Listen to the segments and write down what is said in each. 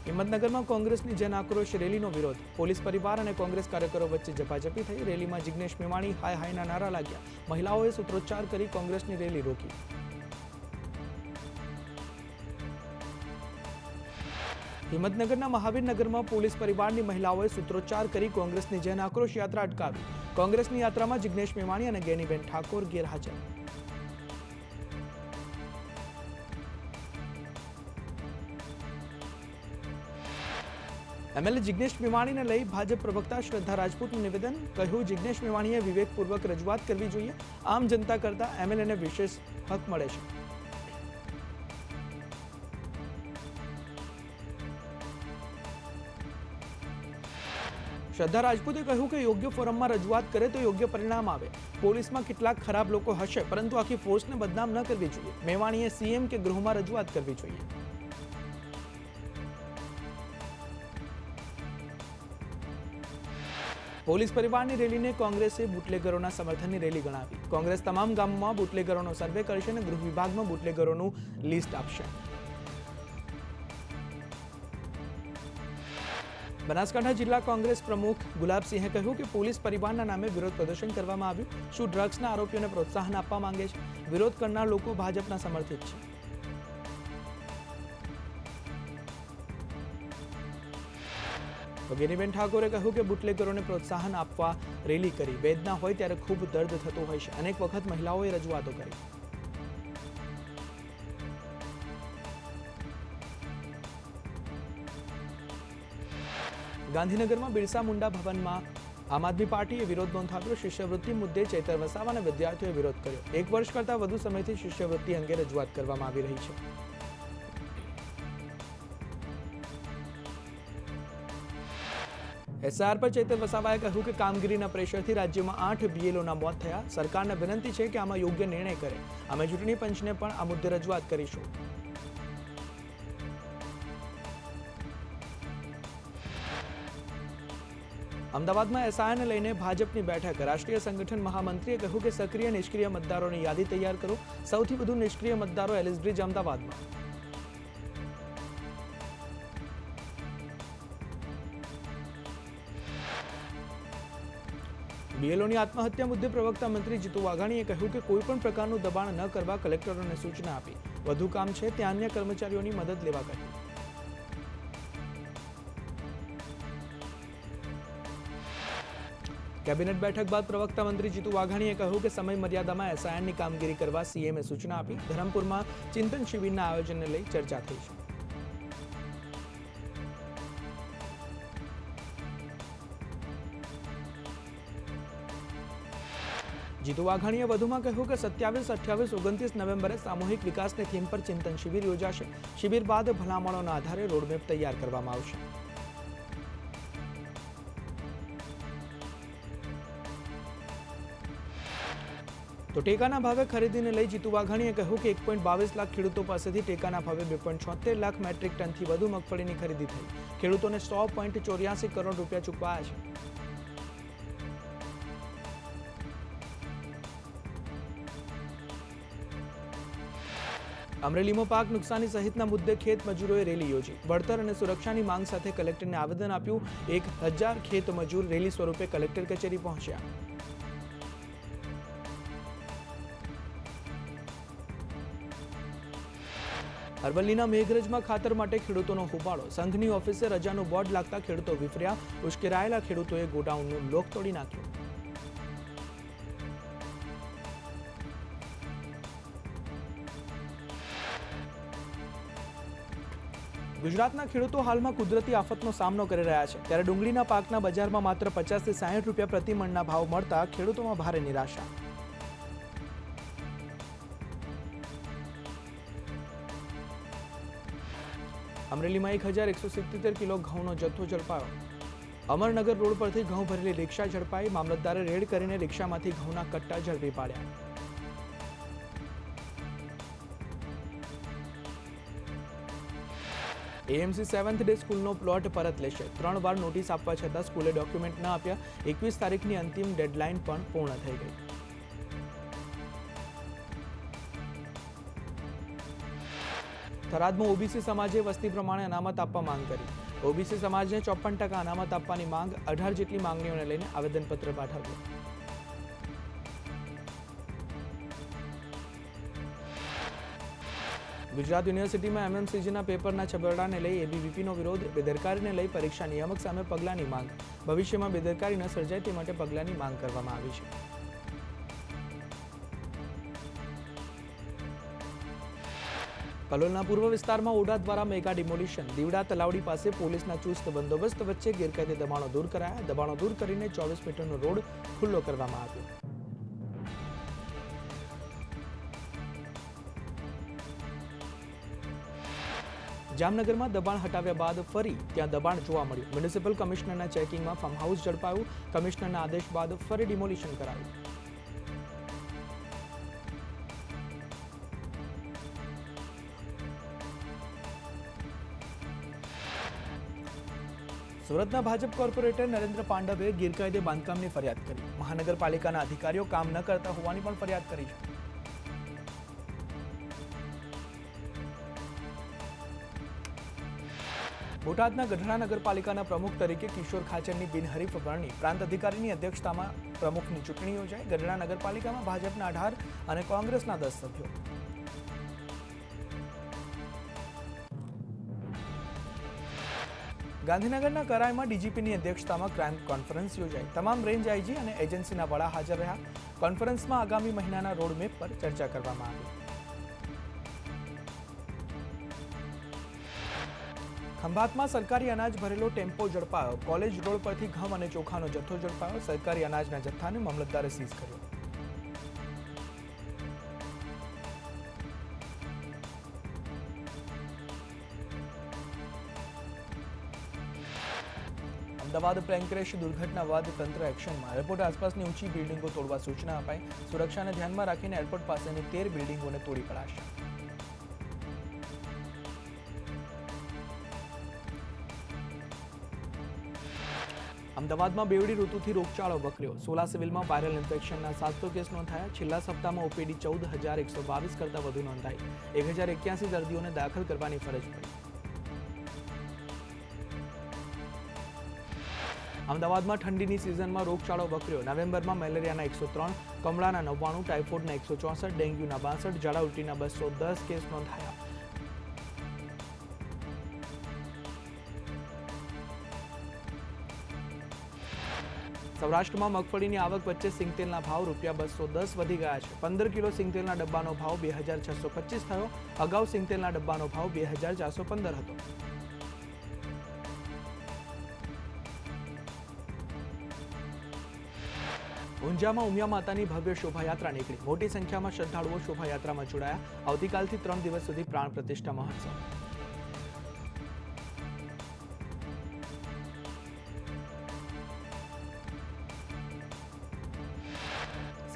હિંમતનગરમાં કોંગ્રેસની જન આક્રોશ રેલીનો વિરોધ. પોલીસ પરિવાર અને કોંગ્રેસ કાર્યકરો વચ્ચે ઝપાઝપી થઈ. રેલીમાં જિગ્નેશ મેવાણી હાય હાયના નારા લાગ્યા. મહિલાઓએ સૂત્રોચ્ચાર કરી કોંગ્રેસની રેલી રોકી. હિંમતનગરના મહાવીરનગરમાં પોલીસ પરિવારની મહિલાઓએ સૂત્રોચ્ચાર કરી કોંગ્રેસની જન આક્રોશ યાત્રા અટકાવી. કોંગ્રેસની યાત્રામાં જિગ્નેશ મેવાણી અને ગેનીબેન ઠાકોર ગેરહાજર. એમએલએ જિગ્નેશ મેવાણીને લઈ ભાજપ પ્રવક્તા શ્રદ્ધા રાજપૂતનું નિવેદન. કહ્યું, જિગ્નેશ મેવાણીએ વિવેકપૂર્વક રજૂઆત કરવી જોઈએ. આમ જનતા કરતા એમએલએને વિશેષ હક મળે છે. શ્રદ્ધા રાજપૂતે કહ્યું કે યોગ્ય ફોરમમાં રજૂઆત કરે તો યોગ્ય પરિણામ આવે. પોલીસમાં કેટલાક ખરાબ લોકો હશે, પરંતુ આખી ફોર્સને બદનામ ન કરવી જોઈએ. મેવાણીએ સીએમ કે ગૃહમાં રજૂઆત કરવી જોઈએ. પોલીસ પરિવારની રેલીને કોંગ્રેસે બુટલેગરોના સમર્થનની રેલી ગણાવી. કોંગ્રેસ તમામ ગામોમાં બુટલેગરોનો સર્વે કરશે અને ગૃહ વિભાગમાં બુટલેગરોનું લિસ્ટ આપશે. બનાસકાંઠા જિલ્લા કોંગ્રેસ પ્રમુખ ગુલાબસિંહે કહ્યું કે પોલીસ પરિવારના નામે વિરોધ પ્રદર્શન કરવામાં આવ્યું. શું ડ્રગ્સના આરોપીઓને પ્રોત્સાહન આપવા માંગે છે? વિરોધ કરનાર લોકો ભાજપના સમર્થિત છે. ગેનીબેન ઠાકોરે કહ્યું કે બુટલેગરોને પ્રોત્સાહન આપવા રેલી કરી. વેદના હોય ત્યારે ખૂબ દર્દ થતું હોય છે. અનેક વખત મહિલાઓએ રજૂઆતો કરી. ગાંધીનગરમાં બિરસા મુંડા ભવનમાં આમ આદમી પાર્ટીએ વિરોધ નોંધાવ્યો. શિષ્યવૃત્તિ મુદ્દે ચૈતર વસાવાના વિદ્યાર્થીઓએ વિરોધ કર્યો. 1 વર્ષ કરતાં વધુ સમયથી શિષ્યવૃત્તિ અંગે રજૂઆત કરવામાં આવી રહી છે. એસઆર પર ચૈતર વસાવાએ કહ્યું કે કામગીરીના પ્રેશરથી રાજ્યમાં 8 બીએલઓના મોત થયા. સરકારને વિનંતી છે કે આમાં યોગ્ય નિર્ણય કરે. અમે ચૂંટણી પંચને પણ આ મુદ્દે રજૂઆત કરીશું. અમદાવાદમાં એસઆઈને લઈને ભાજપની બેઠક. રાષ્ટ્રીય સંગઠન મહામંત્રીએ કહ્યું કે સક્રિય નિષ્ક્રિય મતદારોની યાદી તૈયાર કરો. સૌથી વધુ નિષ્ક્રિય મતદારો એલિસ બ્રિજ અમદાવાદમાં. બીએલઓની આત્મહત્યા મુદ્દે પ્રવક્તા મંત્રી જીતુ વાઘાણીએ કહ્યું કે કોઈપણ પ્રકારનું દબાણ ન કરવા કલેક્ટરોને સૂચના આપી. વધુ કામ છે ત્યાં અન્ય કર્મચારીઓની મદદ લેવા કહ્યું. કેબિનેટ બેઠક બાદ પ્રવક્તા મંત્રી જીતુ વાઘાણીએ કહ્યું કે સમય મર્યાદામાં એસઆઈઆરની કામગીરી કરવા સીએમએ સૂચના આપી. ધરમપુરમાં ચિંતન શિબિરના આયોજનને લઈ ચર્ચા થઈ છે. જીતુ વાઘાણીએ વધુમાં કહ્યું કે 27, 28, 29 નવેમ્બરે સામૂહિક વિકાસની થીમ પર ચિંતન શિબિર યોજાશે. શિબિર બાદ ભલામણોના આધારે રોડમેપ તૈયાર કરવામાં આવશે. તો ટેકાના ભાવે ખરીદીને લઈ જીતુ વાઘાણીએ કહ્યું કે 1.22 લાખ ખેડૂતો પાસેથી ટેકાના ભાવે 2.76 લાખ મેટ્રિક ટનથી વધુ મગફળીની ખરીદી થઈ. ખેડૂતોને 100.84 કરોડ રૂપિયા ચૂકવાયા છે. અમરેલીમાં પાક નુકસાની સહિતના મુદ્દે ખેત મજૂરોએ રેલી યોજી. વળતર અને સુરક્ષાની માંગ સાથે કલેક્ટરને આવેદન આપ્યું. 1000 ખેત મજૂર રેલી સ્વરૂપે કલેક્ટર કચેરી પહોંચ્યા. અરવલ્લીના મેઘરજમાં ખાતર માટે ખેડૂતોનો હોબાળો. સંઘની ઓફિસે રજાનું બોર્ડ લાગતા ખેડૂતો વિફર્યા. ઉશ્કેરાયેલા ખેડૂતોએ ગોડાઉનનું લોક તોડી નાખ્યું. ગુજરાતના ખેડૂતો હાલમાં કુદરતી આફતનો સામનો કરી રહ્યા છે. ત્યારે ડુંગળીના પાકના બજારમાં માત્ર 50 થી 60 રૂપિયા પ્રતિ મણના ભાવ મળતા ખેડૂતોમાં ભારે નિરાશા. અમરેલીમાં 1177 કિલો ઘઉંનો જથ્થો ઝડપાયો. અમરનગર રોડ પરથી ઘઉં ભરેલી રિક્ષા ઝડપાઈ. મામલતદારે રેડ કરીને રિક્ષામાંથી ઘઉંના કટ્ટા ઝડપી પાડ્યા. એએમસી 7th ડે સ્કૂલનો પ્લોટ પરત લેશે. 3 વાર નોટિસ આપવા છતાં સ્કૂલે ડોક્યુમેન્ટ ન આપ્યા. 21 તારીખની અંતિમ ડેડલાઇન પણ પૂર્ણ થઈ ગઈ. થરાદમાં ઓબીસી સમાજે વસ્તી પ્રમાણે અનામત આપવા માંગ કરી. ઓબીસી સમાજને 54% અનામત આપવાની માંગ 18 જેટલી માંગણીઓને લઈને આવેદનપત્ર પાઠવ્યું. ગુજરાત યુનિવર્સિટીમાં એમએમસીજીના પેપરના છબરડાને લઈ એબીવીપીનો વિરોધ. બેદરકારીને લઈ પરીક્ષા નિયામક સામે પગલાંની માંગ. ભવિષ્યમાં બેદરકારી ન સર્જાય તે માટે પગલાંની માંગ કરવામાં આવી છે. કલોલના પૂર્વ વિસ્તારમાં ઓડા દ્વારા મેગા ડિમોલિશન. દીવડા તલાવડી પાસે પોલીસના ચુસ્ત બંદોબસ્ત વચ્ચે ગેરકાયદે દબાણો દૂર કરાયા. દબાણો દૂર કરીને 24 મીટરનો રોડ ખુલ્લો કરવામાં આવ્યો. જામનગરમાં દબાણ હટાવ્યા બાદ ફરી ત્યાં દબાણ જોવા મળ્યું. મ્યુનિસિપલ કમિશનરના ચેકિંગમાં ફાર્મ હાઉસ ઝડપાયું. કમિશનરના આદેશ બાદ ફરી ડિમોલિશન કરાયું. સુરતના ભાજપ કોર્પોરેટર નરેન્દ્ર પાંડવે ગેરકાયદે બાંધકામની ફરિયાદ કરી. મહાનગરપાલિકાના અધિકારીઓ કામ ન કરતા હોવાની પણ ફરિયાદ કરી છે. બોટાદના ગઢડા નગરપાલિકાના પ્રમુખ તરીકે કિશોર ખાચરની બિનહરીફ વરણી. પ્રાંત અધિકારીની અધ્યક્ષતામાં પ્રમુખની ચૂંટણી યોજાઈ. ગઢડા નગરપાલિકામાં ભાજપના 18 અને કોંગ્રેસના 10 સભ્યો. ગાંધીનગરના કરાઈમાં ડીજીપીની અધ્યક્ષતામાં ક્રાઇમ કોન્ફરન્સ યોજાઈ. તમામ રેન્જ આઈજી અને એજન્સીના વડા હાજર રહ્યા. કોન્ફરન્સમાં આગામી મહિનાના રોડમેપ પર ચર્ચા કરવામાં આવી. ખંભાતમાં સરકારી અનાજ ભરેલો ટેમ્પો ઝડપાયો. કોલેજ રોડ પરથી ઘઉં અને ચોખાનો જથ્થો ઝડપાયો. સરકારી અનાજના જથ્થાને મામલતદારે સીઝ કર્યો. અમદાવાદ પ્લેન ક્રેશ દુર્ઘટના બાદ તંત્ર એક્શનમાં. એરપોર્ટ આસપાસની ઊંચી બિલ્ડિંગો તોડવા સૂચના અપાઈ. સુરક્ષાને ધ્યાનમાં રાખીને એરપોર્ટ પાસેની 13 બિલ્ડિંગોને તોડી પડાશે. અમદાવાદમાં બેવડી ઋતુથી રોગચાળો વકર્યો. સોલા સિવિલમાં વાયરલ ઇન્ફેક્શનના 700 કેસ નોંધાયા. છેલ્લા સપ્તાહમાં ઓપીડી 14,122 કરતાં વધુ નોંધાઈ. 1,081 દર્દીઓને દાખલ કરવાની ફરજ પડી. અમદાવાદમાં ઠંડીની સિઝનમાં રોગચાળો વકર્યો. નવેમ્બરમાં મેલેરિયાના 103, કમળાના 99, ટાઇફોઇડના 164, ડેન્ગ્યુના 62, ઝાડા ઉલટીના 210 કેસ નોંધાયા. સૌરાષ્ટ્રમાં મગફળીની આવક વચ્ચે સિંગતેલના ભાવ ₹210 વધી ગયા છે. 15 કિલો સિંગતેલના ડબ્બાનો ભાવ 2,625 થયો. અગાઉ સિંગતેલના ડબ્બાનો ભાવ 2,415 હતો. ઊંઝામાં ઉમિયા માતાની ભવ્ય શોભાયાત્રા નીકળી. મોટી સંખ્યામાં શ્રદ્ધાળુઓ શોભાયાત્રામાં જોડાયા. આવતીકાલથી 3 દિવસ સુધી પ્રાણ પ્રતિષ્ઠા મહોત્સવ.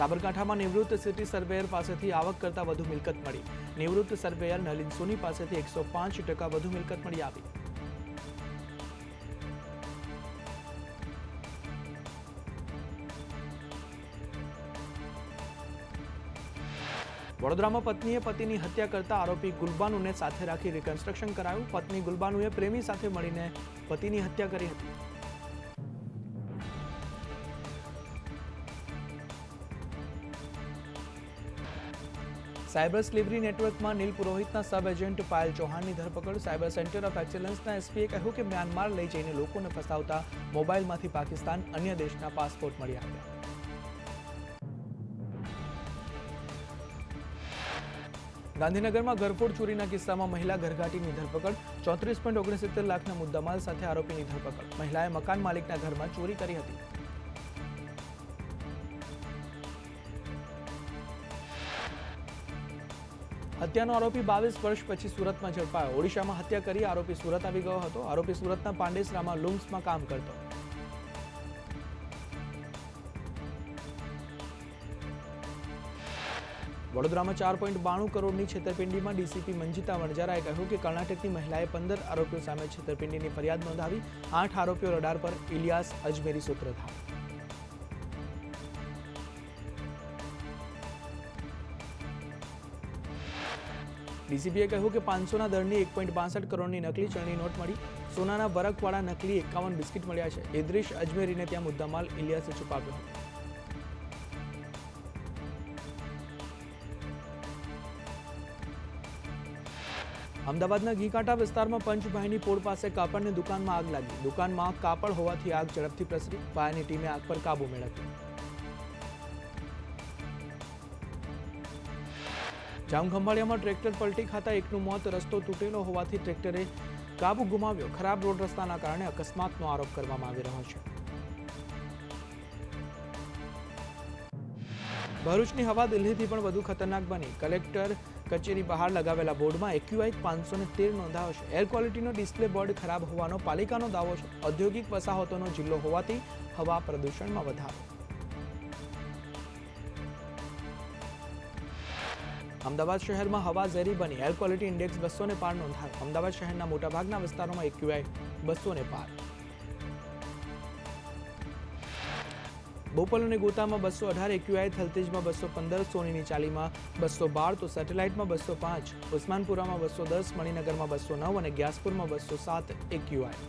સાબરકાંઠામાં નિવૃત્ત સિટી સર્વેયર પાસેથી આવક કરતાં વધુ મિલકત મળી. નિવૃત્ત સર્વેયર નલિન સોની પાસેથી 105% વધુ મિલકત મળી આવી. વડોદરામાં પત્નીએ પતિની હત્યા કરતા આરોપી ગુલબાનુને સાથે રાખી રિકન્સ્ટ્રક્શન કરાયું. પત્ની ગુલબાનુએ પ્રેમી સાથે મળીને પતિની હત્યા કરી હતી. સાયબર સ્લેવરી નેટવર્કમાં નીલ પુરોહિતના સબ એજન્ટ પાયલ ચૌહાણની ધરપકડ. સાયબર સેન્ટર ઓફ એક્સેલન્સના એસપીએ કહ્યું કે મ્યાનમાર લઈ જઈને લોકોને ફસાવતા મોબાઈલમાંથી પાકિસ્તાન અન્ય દેશના પાસપોર્ટ મળી આવ્યા. ગાંધીનગરમાં ઘરફોડ ચોરીના કિસ્સામાં મહિલા ઘરઘાટીની ધરપકડ. 34.69 લાખના મુદ્દામાલ સાથે આરોપીની ધરપકડ. મહિલાએ મકાન માલિકના ઘરમાં ચોરી કરી હતી. હત્યાનો આરોપી 22 વર્ષ પછી સુરતમાં ઝડપાયો. ઓડિશામાં હત્યા કરી આરોપી સુરત આવી ગયો હતો. આરોપી સુરતના પાંડેસરામાં લૂમ્સમાં કામ કરતો. વડોદરામાં 4.92 કરોડની છેતરપિંડીમાં ડીસીપી મંજિતા વણજારાએ કહ્યું કે કર્ણાટકની મહિલાએ 15 આરોપીઓ સામે છેતરપિંડીની ફરિયાદ નોંધાવી. 8 આરોપીઓ રડાર પર. ઇલિયાસ અજમેરી સૂત્રધાર. ડીસીબીએ કહ્યું કે 500ના દરની 1.62 કરોડની નકલી ચલણી નોટ મળી. સોનાના વરખવાળા નકલી 51 બિસ્કિટ મળ્યા છે. ઇદ્રીશ અજમેરીને ત્યાં મુદ્દામાલ ઇલિયાસે છુપાવ્યો હતો. અમદાવાદના ઘીકાંઠા વિસ્તારમાં પંચભાઈની પોળ પાસે કાપડની દુકાનમાં આગ લાગી. દુકાનમાં કાપડ હોવાથી આગ ઝડપથી પ્રસરી. ફાયરની ટીમે આગ પર કાબુ મેળવ્યો. જામખંભાળિયામાં ટ્રેક્ટર પલટી ખાતા એકનું મોત. રસ્તો તૂટેલો હોવાથી ટ્રેક્ટરે કાબુ ગુમાવ્યો. ખરાબ રોડ રસ્તાના કારણે અકસ્માતનો આરોપ કરવામાં આવી રહ્યો છે. ભરૂચની હવા દિલ્હીથી પણ વધુ ખતરનાક બની. કલેક્ટર કચેરી બહાર લગાવેલા બોર્ડમાં એક્યુઆઈ 513 નોંધાયો છે. એર ક્વોલિટીનો ડિસ્પ્લે બોર્ડ ખરાબ હોવાનો પાલિકાનો દાવો છે. ઔદ્યોગિક વસાહતોનો જિલ્લો હોવાથી હવા પ્રદૂષણમાં વધારો. અમદાવાદ શહેરમાં હવા ઝેરી બની. એર ક્વોલિટી ઇન્ડેક્સ 200 ને પાર નોંધાયો. અમદાવાદ શહેરના મોટાભાગના વિસ્તારોમાં એક્યુઆઈ 200 ને પાર. બોપલ અને ગોતામાં 218 એક્યુઆઈ, થલતેજમાં 215, સોનીની ચાલીમાં 212 તો સેટેલાઇટમાં 205, ઉસ્માનપુરામાં 210, મણિનગરમાં 209 અને ગ્યાસપુરમાં 207 એક્યુઆઈ.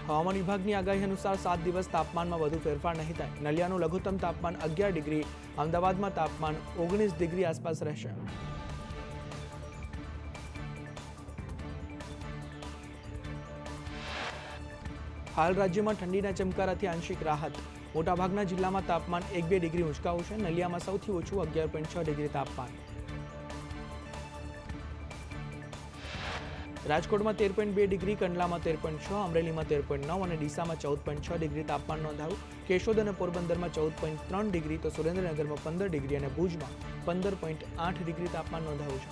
હવામાન વિભાગની આગાહી અનુસાર 7 દિવસ તાપમાનમાં વધુ ફેરફાર નહીં થાય. નલિયાનું લઘુત્તમ તાપમાન 11 ડિગ્રી, અમદાવાદમાં તાપમાન 19 ડિગ્રી આસપાસ રહેશે. હાલ રાજ્યમાં ઠંડીના ચમકારાથી આંશિક રાહત. મોટાભાગના જિલ્લામાં તાપમાન 1-2 ડિગ્રી ઊંચકાયું છે. નલિયામાં સૌથી ઓછું 11.6 ડિગ્રી તાપમાન. રાજકોટમાં 13.2 ડિગ્રી, કંડલામાં 13.6, અમરેલીમાં 13.9 અને ડીસામાં 14.6 ડિગ્રી તાપમાન નોંધાયું. કેશોદ અને પોરબંદરમાં 14.3 ડિગ્રી તો સુરેન્દ્રનગરમાં 15 ડિગ્રી અને ભુજમાં 15.8 ડિગ્રી તાપમાન નોંધાયું છે.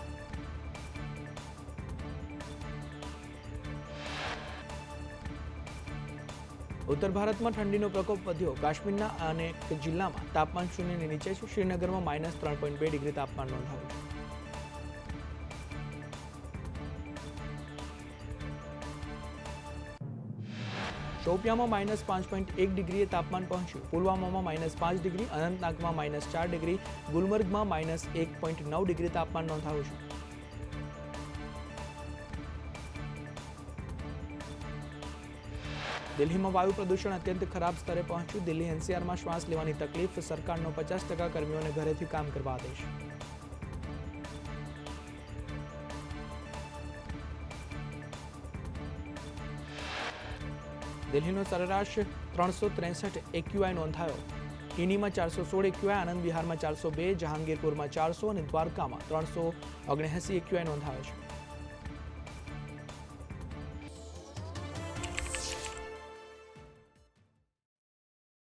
ઉત્તર ભારતમાં ઠંડીનો પ્રકોપ વધ્યો. કાશ્મીરના અનેક જિલ્લામાં તાપમાન શૂન્યની નીચે છે. શ્રીનગરમાં -3.2 ડિગ્રી તાપમાન નોંધાયું છે. શોપિયામાં -5.1 ડિગ્રીએ તાપમાન પહોંચ્યું. પુલવામામાં -5 ડિગ્રી, અનંતનાગમાં -4 ડિગ્રી, ગુલમર્ગમાં -1.9 ડિગ્રી તાપમાન નોંધાયું છે. દિલ્હીમાં વાયુ પ્રદૂષણ અત્યંત ખરાબ સ્તરે પહોંચ્યું. દિલ્હી એનસીઆરમાં શ્વાસ લેવાની તકલીફ. સરકારનો 50% કર્મીઓને ઘરેથી કામ કરવા આદેશ. દિલ્હીનો સરેરાશ 363 એક્યુઆઈ નોંધાયો. કિનીમાં 416 એક્યુઆઈ, આનંદ વિહારમાં 402, જહાંગીરપુરમાં 400 અને દ્વારકામાં 379 એક્યુઆઈ નોંધાયો છે.